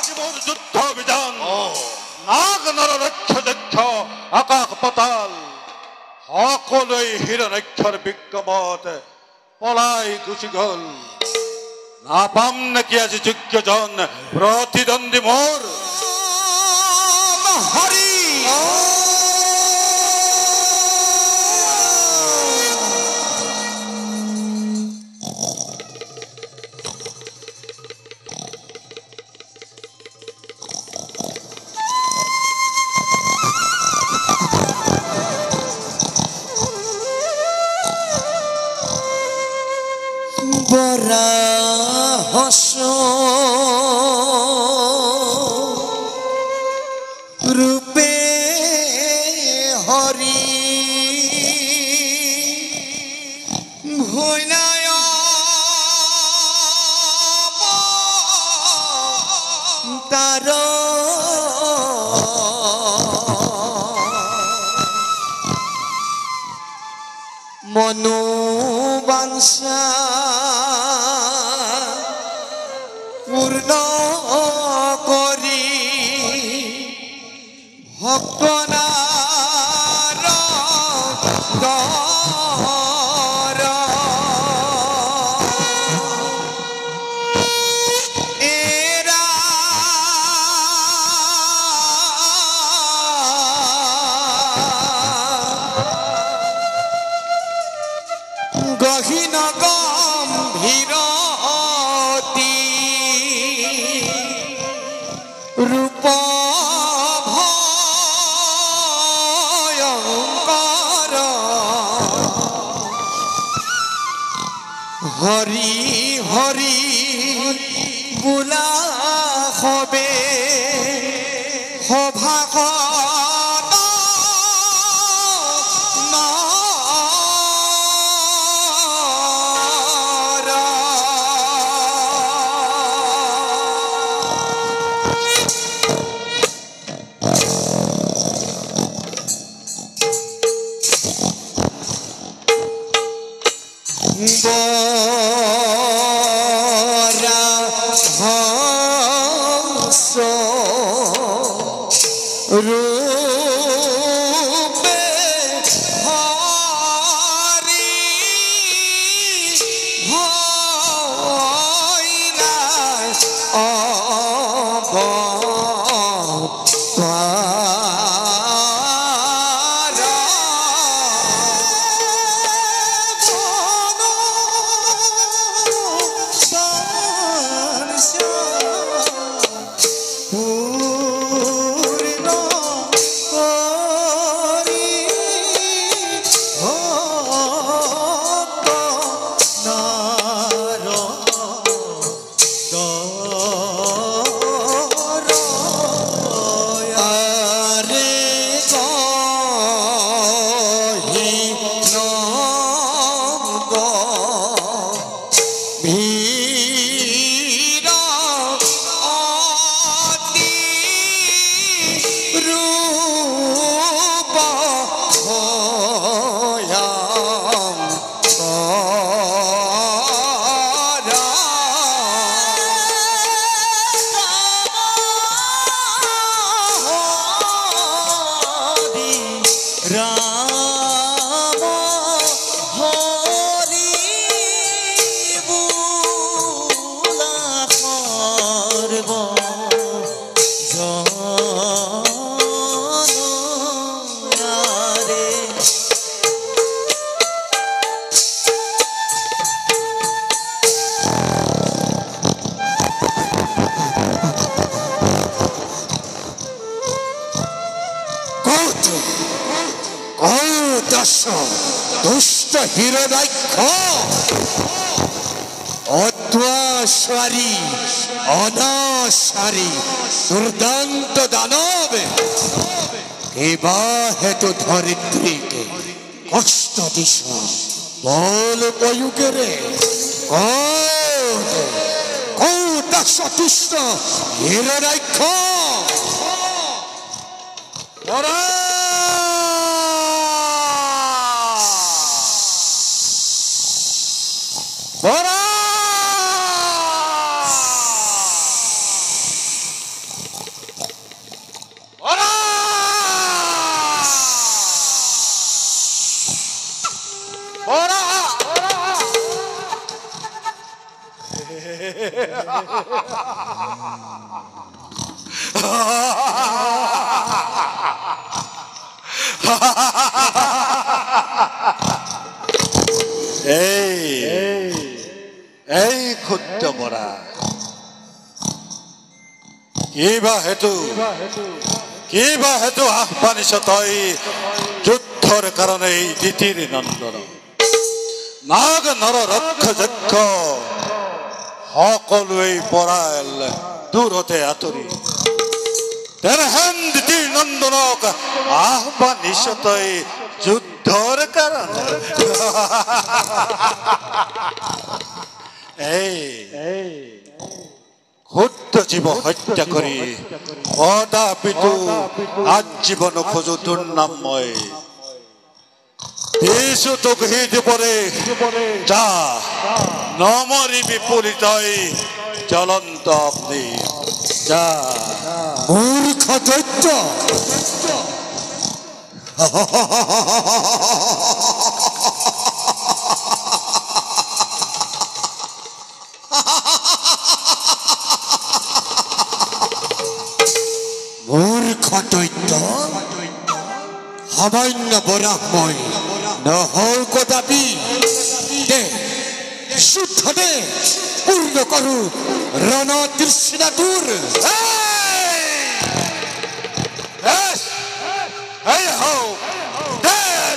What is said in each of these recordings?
জীবন যুদ্ধ বিধান নাগ নরক্ষ যক্ষ আকাশ পাতাল সকলেই হিরণ্যক্ষর বিজ্ঞমত পলাই গুচি গল না পাম নাকি আজি যোগ্যজন প্রতিদ্বন্দ্বী মোর হরি বরা হস রূপে হরি ভৈনায় তার মনোবাঞ্ছা পূর্ণ করি ভক্তনার দর এরা গহীন গম্ভীরতি রূপ ভয়ঙ্কর হরি হরি বুলা হবে সভা রূপে হরি ভৈলা রাম হরি বুলা করব জনয়ারে দুষ্ট হিরণ্যক্ষ অধ্যাসারী অনাসারী দুর্দান্ত দানব এবা হেতু ধরিত্রীকে কষ্ট দিস বল কয়ুকে রে কৌদাস দুষ্ট হিরণ্যক্ষ এই ক্ষুদ্র বৰা কিবা হেতু আহ্বানিছ তই যুদ্ধৰ কাৰণে এই দিতিৰ নন্দন নাগ নৰ ৰক্ষ যক্ষ সকলোৱে পৰাল দূৰতে আঁতৰি তেনেহেন দিতিৰ নন্দনক আহ্বানিছ তই যুদ্ধৰ কাৰণে ক্ষুদ্ৰ জীৱ হত্যা কৰি কদাপিতো আজীৱন খোজো তোৰ নাম মই দিছো তোক সেই দুপৰে যা নমৰিবি পুৰি তই জ্বলন্ত অগ্নি যা মূৰ্খ দৈত্য মূৰ্খ দৈত্য সামান্য বৰাহ মই নহওঁ কদাপি দে যুদ্ধ দে পূৰ্ণ কৰোঁ ৰণ তৃষ্ণা তোৰ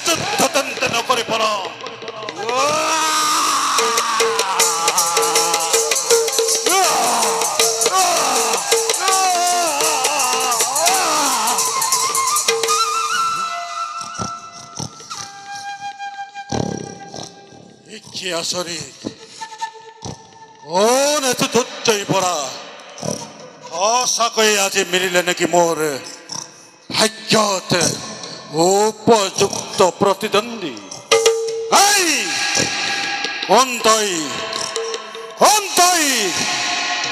যুদ্ধ তেন্তে নকৰি পৰ কি আচৰিত কোন এটো ধৈৰ্যই পৰা সঁচাকৈ আজি মিলিলে নেকি মোৰ ভাগ্যত উপযুক্ত প্ৰতিদ্বন্দ্বী কোন তই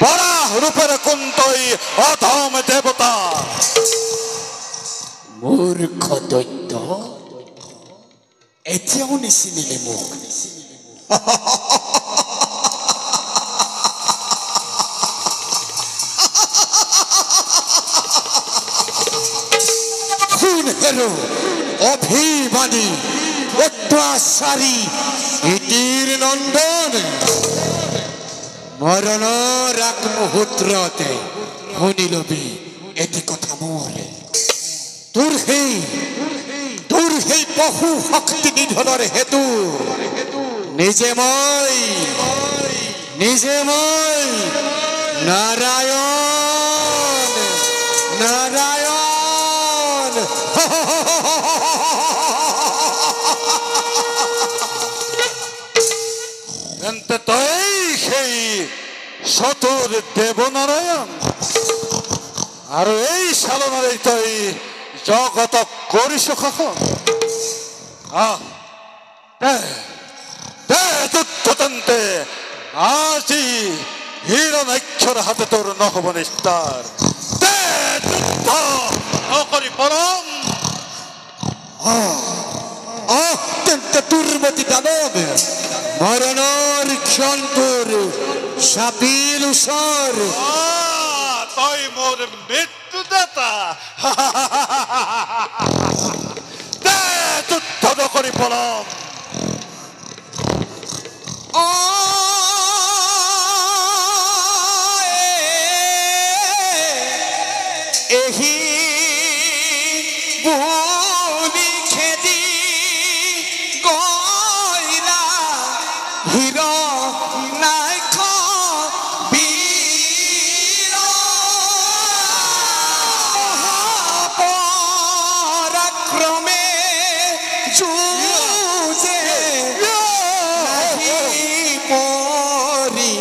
বৰাহ ৰূপেৰে কোন তই অধম দেৱতা মূৰ্খ দৈত্য এতিয়াও নিচিনিলে মোক হেরো অভিমানী অত্যাচারী ইতির নন্দন মরণর এক মুহূর্ততে শুনিলবি এটি কথা মোরে তোর সেই বহু শক্তি নিধনের হেতু নিজে মই নারায়ণ নারায়ণ এন্তে তই সেই সতুর দেবনারায়ণ আর এই সালনারে তই জগত করিস শাসন যুদ্ধতন্তে আজি হিরণাক্ষর হাতে তোর নহব নিস্তার যুদ্ধ নকরি পরম অত্যন্ত দুর্মতি দানব মরণর ক্ষন্তর সাপিল উসর তই মোর মৃত্যুদাতা যুদ্ধ নকরি পরম এহি বুলি খেদি গইলা হিৰ নাইখ বীৰ পৰাক্ৰমে যুঁজে পৰি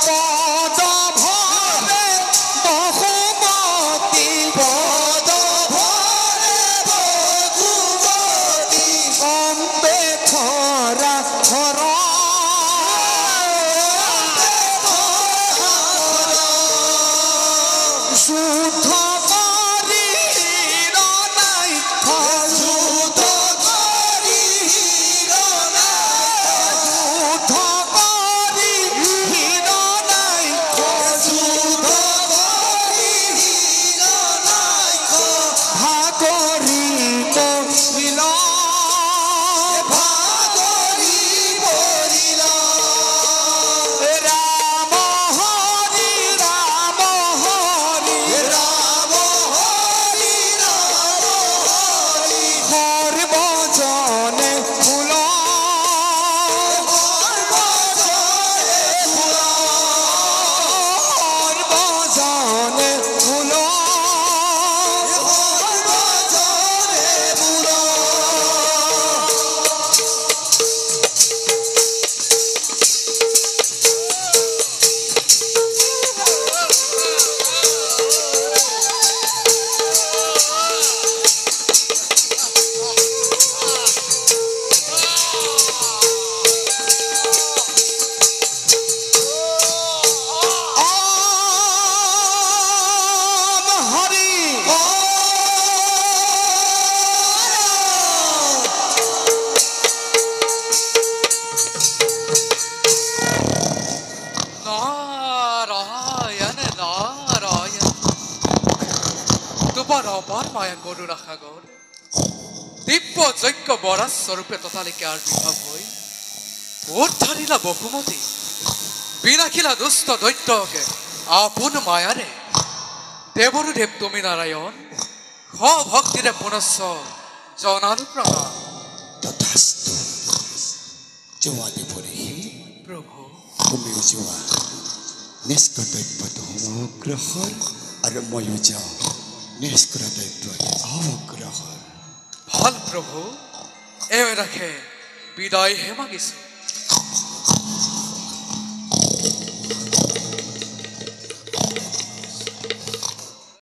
পদ ভরে বহুমতি পদ ভরে বহুমতি অম্বে খরা খরা শুদ্ধ করি নাই শুদ্ধ করি শুদ্ধ করি নাই শুদ্ধ করি নাই ভাগরি করিল ভাগরি করিল রাম হরি রাম হরি রাম হরি রাম হরি হর বচনে ফুল হর বচনে ফুল হর বচনে ফুল হর বচনে ফুল Om Hari নারায়ণ নারায়ণ তোমার অপার মায়া করুণা সাগর দিব্য যজ্ঞ বরাজ স্বরূপে ততালিকে আবির্ভাব হই উদ্ধারিলা বহুমতি বিনাখিলা দুষ্ট দৈত্যকে আপন মায়ারে দেবরদেব তুমি নারায়ণ হ ভক্তিরে পুনশ্চ জনালু প্ৰণাম তথাস্তু যোৱা দেৱৰী প্ৰভু তুমিও যোৱা নিজ কৰ্তব্যটো অগ্ৰসৰ আৰু ময়ো যাওঁ নিজ কৰ্তব্যত অগ্ৰসৰ ভাল প্ৰভু এওঁ ৰাখে বিদায়হে মাগিছো